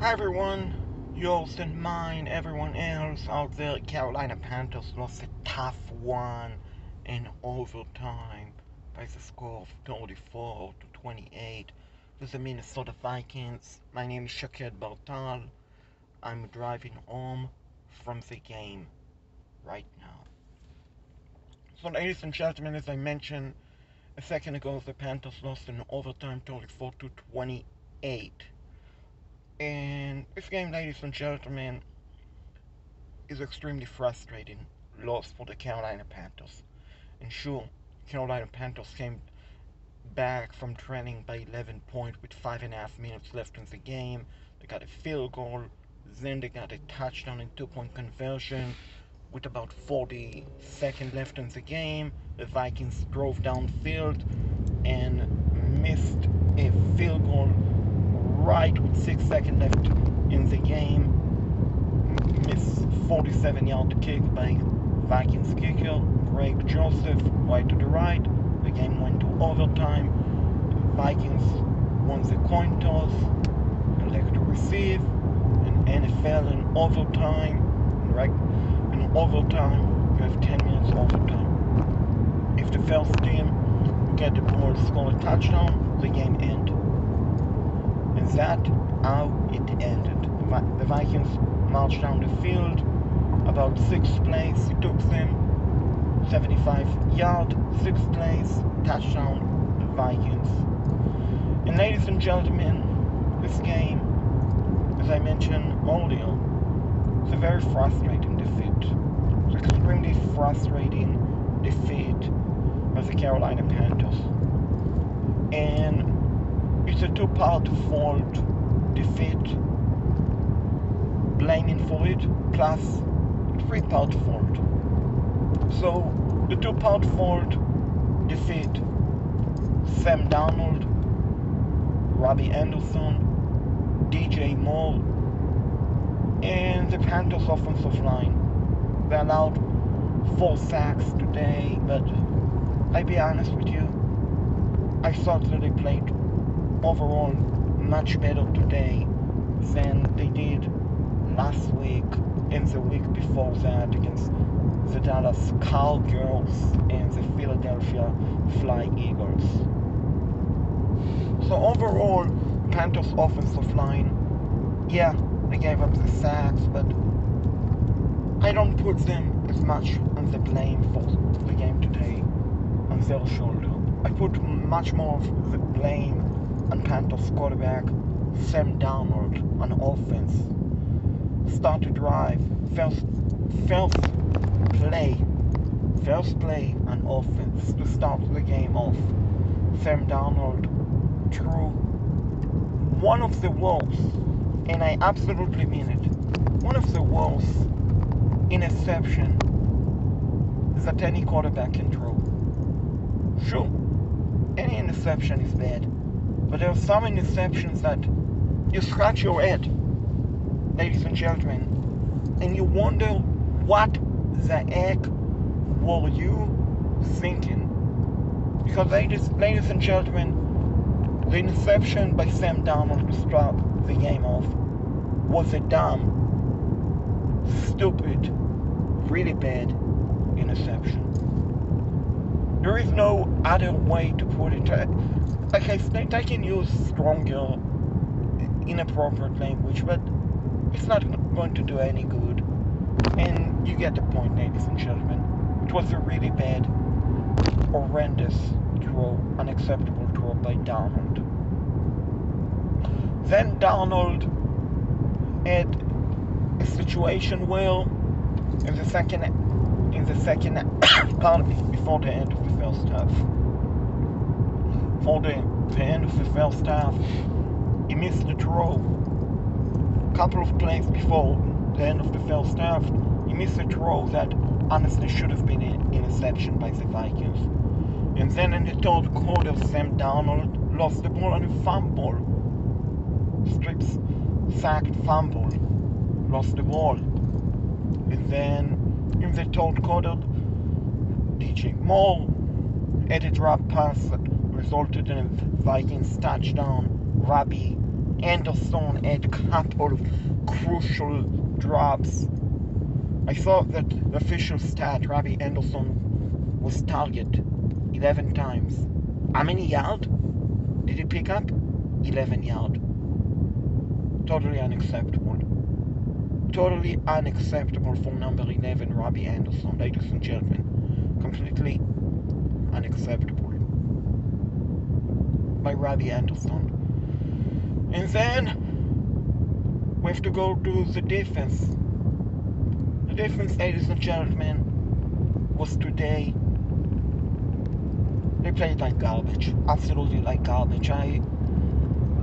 Hi everyone, yours and mine, everyone else out there. Carolina Panthers lost a tough one in overtime by the score of 34-28 to the Minnesota Vikings. My name is Shakir Bartal. I'm driving home from the game right now. So ladies and gentlemen, as I mentioned a second ago, the Panthers lost in overtime 34-28. And this game, ladies and gentlemen, is extremely frustrating loss for the Carolina Panthers. And sure, Carolina Panthers came back from trailing by 11 points with 5.5 minutes left in the game. They got a field goal, then they got a touchdown and 2-point conversion with about 40 seconds left in the game. The Vikings drove downfield and missed a field goal right with 6 seconds left in the game. Missed 47-yard kick by Vikings kicker Greg Joseph right to the right. The game went to overtime. Vikings won the coin toss, elect to receive, and NFL in overtime. Right in overtime, you have 10 minutes overtime. If the first team get the ball, score a touchdown, the game ends. And that's how it ended. The Vikings marched down the field about 6 plays. It took them 75 yards, 6 plays, touchdown, the Vikings. And ladies and gentlemen, this game, as I mentioned earlier, is a very frustrating defeat. It's an extremely frustrating defeat by the Carolina Panthers. And it's a two-part fault defeat, blaming for it, plus a three-part fault. So, the two-part fault defeat: Sam Darnold, Robbie Anderson, DJ Moore, and the Panthers offensive line. They allowed 4 sacks today, but I'll be honest with you, I thought that they played overall much better today than they did last week and the week before that against the Dallas Cowgirls and the Philadelphia Fly Eagles. So overall, Panthers offensive line, yeah, they gave up the sacks, but I don't put them as much on the blame for the game today on their shoulder. I put much more of the blame on Panthers quarterback Sam Darnold on offense. Start to drive, first play on offense to start the game off. Sam Darnold threw one of the worst, and I absolutely mean it, one of the worst interception that any quarterback can throw. Sure, any interception is bad, but there are some interceptions that you scratch your head, ladies and gentlemen, and you wonder what the heck were you thinking? Because ladies and gentlemen, the interception by Sam Darnold to start the game off was a dumb, stupid, really bad interception. There is no other way to put it. Okay, they can use stronger, inappropriate language, but it's not going to do any good. And you get the point, ladies and gentlemen. It was a really bad, horrendous throw, unacceptable throw by Darnold. Then Darnold had a situation where in the second pardon me, before the end of the first half. For the end of the first half, he missed the throw. A couple of plays before the end of the first half, he missed a throw that honestly should have been an interception by the Vikings. And then in the third quarter, Sam Darnold lost the ball on a fumble. Sacked fumble. Lost the ball. And then in the third quarter, DJ Moore had a drop pass that resulted in a Vikings touchdown. Robbie Anderson had a couple of crucial drops. I saw that the official stat, Robbie Anderson was targeted 11 times. How many yards did he pick up? 11 yards. Totally unacceptable. Totally unacceptable for number 11, Robbie Anderson, ladies and gentlemen. Completely unacceptable by Robbie Anderson. And then we have to go to the defense. The defense, ladies and gentlemen, was today. They played like garbage. Absolutely like garbage. I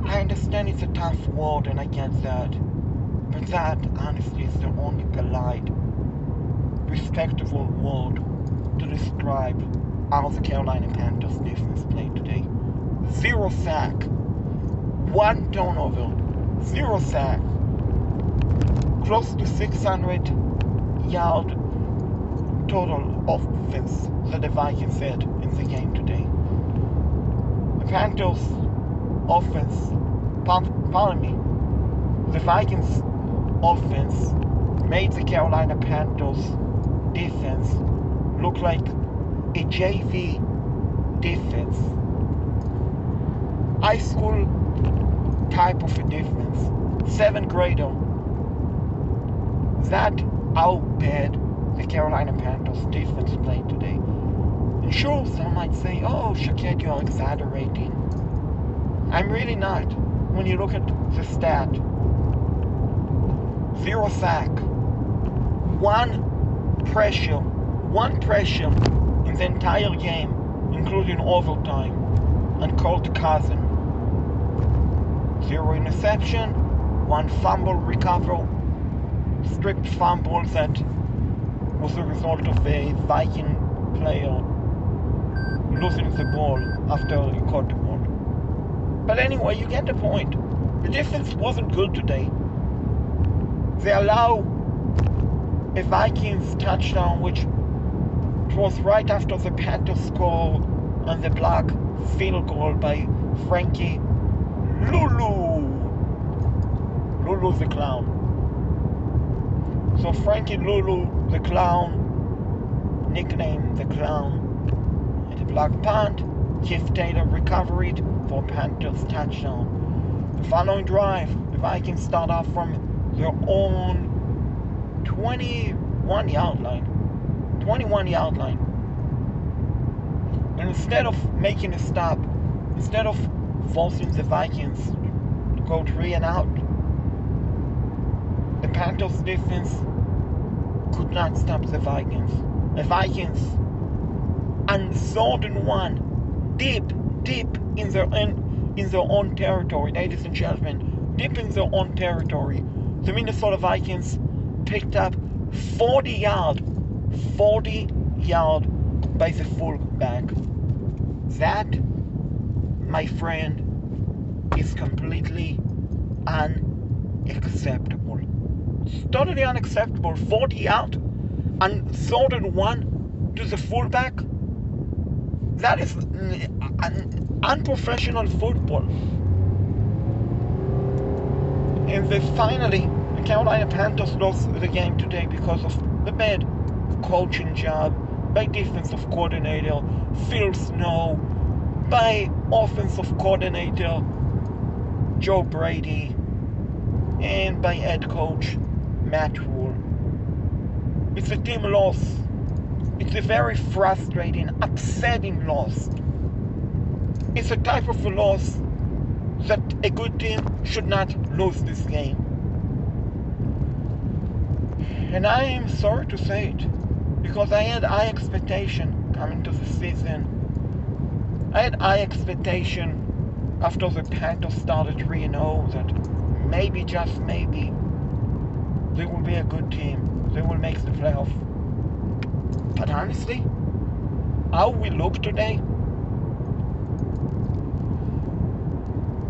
understand it's a tough word and I get that. But that, honestly, is the only polite, respectable word to describe how the Carolina Panthers defense played today. 0 sack. 1 turnover. 0 sack. Close to 600 yard total offense that the Vikings had in the game today. The Panthers offense, pardon me, the Vikings offense made the Carolina Panthers defense look like a JV defense. High school type of a defense. 7th grader. That how bad the Carolina Panthers defense played today. And sure, some might say, oh, Shaquette, you're exaggerating. I'm really not. When you look at the stat, 0 sack, 1 pressure in the entire game, including overtime, and Colt Cousin. 0 interception, 1 fumble recovery, stripped fumble that was the result of a Viking player losing the ball after he caught the ball. But anyway, you get the point. The defense wasn't good today. They allow a Vikings touchdown, which was right after the Panthers score on the block field goal by Frankie Lulu the Clown. So Frankie Lulu the Clown, nicknamed the Clown, at the block punt. Keith Taylor recovered for Panthers touchdown. The following drive, the Vikings start off from their own 21 yard line. And instead of making a stop, instead of forcing the Vikings to go 3 and out, the Panthers defense could not stop the Vikings. The Vikings, on 3rd and 1, deep in their own territory, ladies and gentlemen, deep in their own territory, the Minnesota Vikings picked up 40 yard by the fullback. That, my friend, is completely unacceptable. It's totally unacceptable. 40 yard and 3rd and 1 to the fullback. That is unprofessional football. And they finally, the Carolina Panthers lost the game today because of the bad coaching job by defensive coordinator Phil Snow, by offensive coordinator Joe Brady, and by head coach Matt Rule. It's a team loss. It's a very frustrating, upsetting loss. It's a type of a loss that a good team should not lose this game. And I am sorry to say it, because I had high expectation coming to the season. I had high expectation after the Panthers started 3-0 that maybe, just maybe, they will be a good team. They will make the playoff. But honestly, how we look today,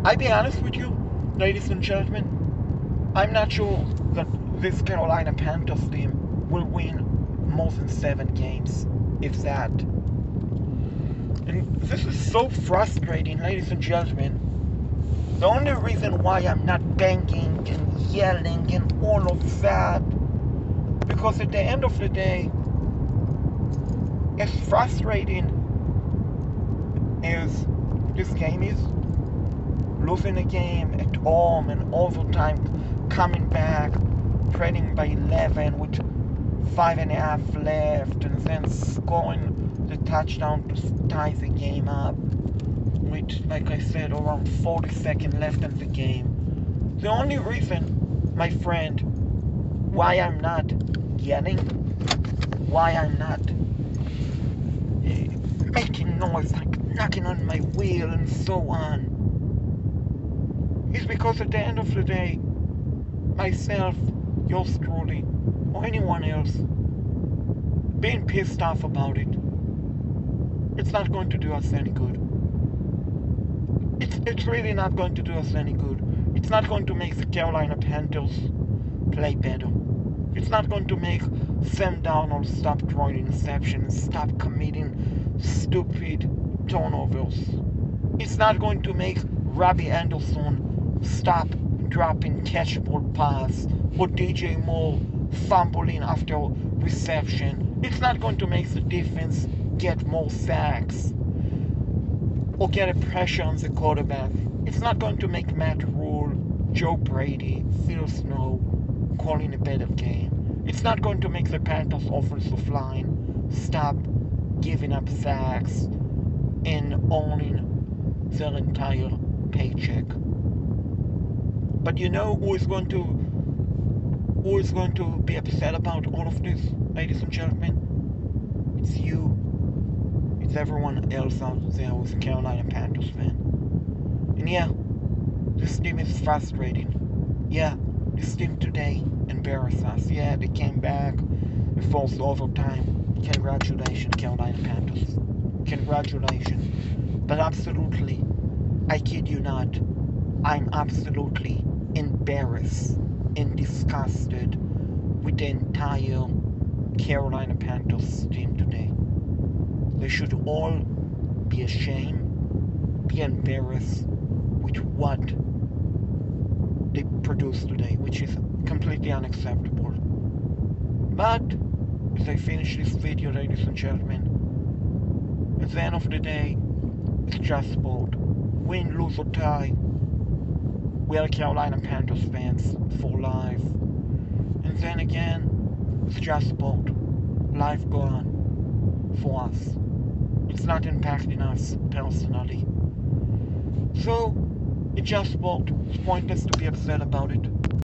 I'll be honest with you, ladies and gentlemen, I'm not sure that this Carolina Panthers team will win more than 7 games, if that. And this is so frustrating, ladies and gentlemen. The only reason why I'm not banging and yelling and all of that, because at the end of the day, as frustrating as this game is, losing a game at home and overtime, coming back, trailing by 11 with 5.5 left, and then scoring the touchdown to tie the game up with, like I said, around 40 seconds left in the game. The only reason, my friend, why I'm not yelling, why I'm not making noise, like knocking on my wheel and so on, is because at the end of the day, myself, yours truly, or anyone else, being pissed off about it, it's not going to do us any good. It's really not going to do us any good. It's not going to make the Carolina Panthers play better. It's not going to make Sam Darnold stop throwing interceptions, stop committing stupid turnovers. It's not going to make Robbie Anderson stop dropping catchable pass or DJ Moore fumbling after reception. It's not going to make the defense get more sacks or get a pressure on the quarterback. It's not going to make Matt Rule, Joe Brady, Phil Snow calling a better game. It's not going to make the Panthers offensive line stop giving up sacks and owning their entire paycheck. But you know who is going to be upset about all of this, ladies and gentlemen? It's you. It's everyone else out there who's a Carolina Panthers fan. And yeah, this team is frustrating. Yeah, this team today embarrassed us. Yeah, they came back and forced overtime. Congratulations, Carolina Panthers. Congratulations. But absolutely, I kid you not, I'm absolutely embarrassed and disgusted with the entire Carolina Panthers team today. They should all be ashamed, be embarrassed with what they produced today, which is completely unacceptable. But as I finish this video, ladies and gentlemen, at the end of the day, it's just sport. Win, lose or tie, we are Carolina Panthers fans for life. And then again, it's just sport. Life go on for us. It's not impacting us personally. So, it's just sport. It's pointless to be upset about it.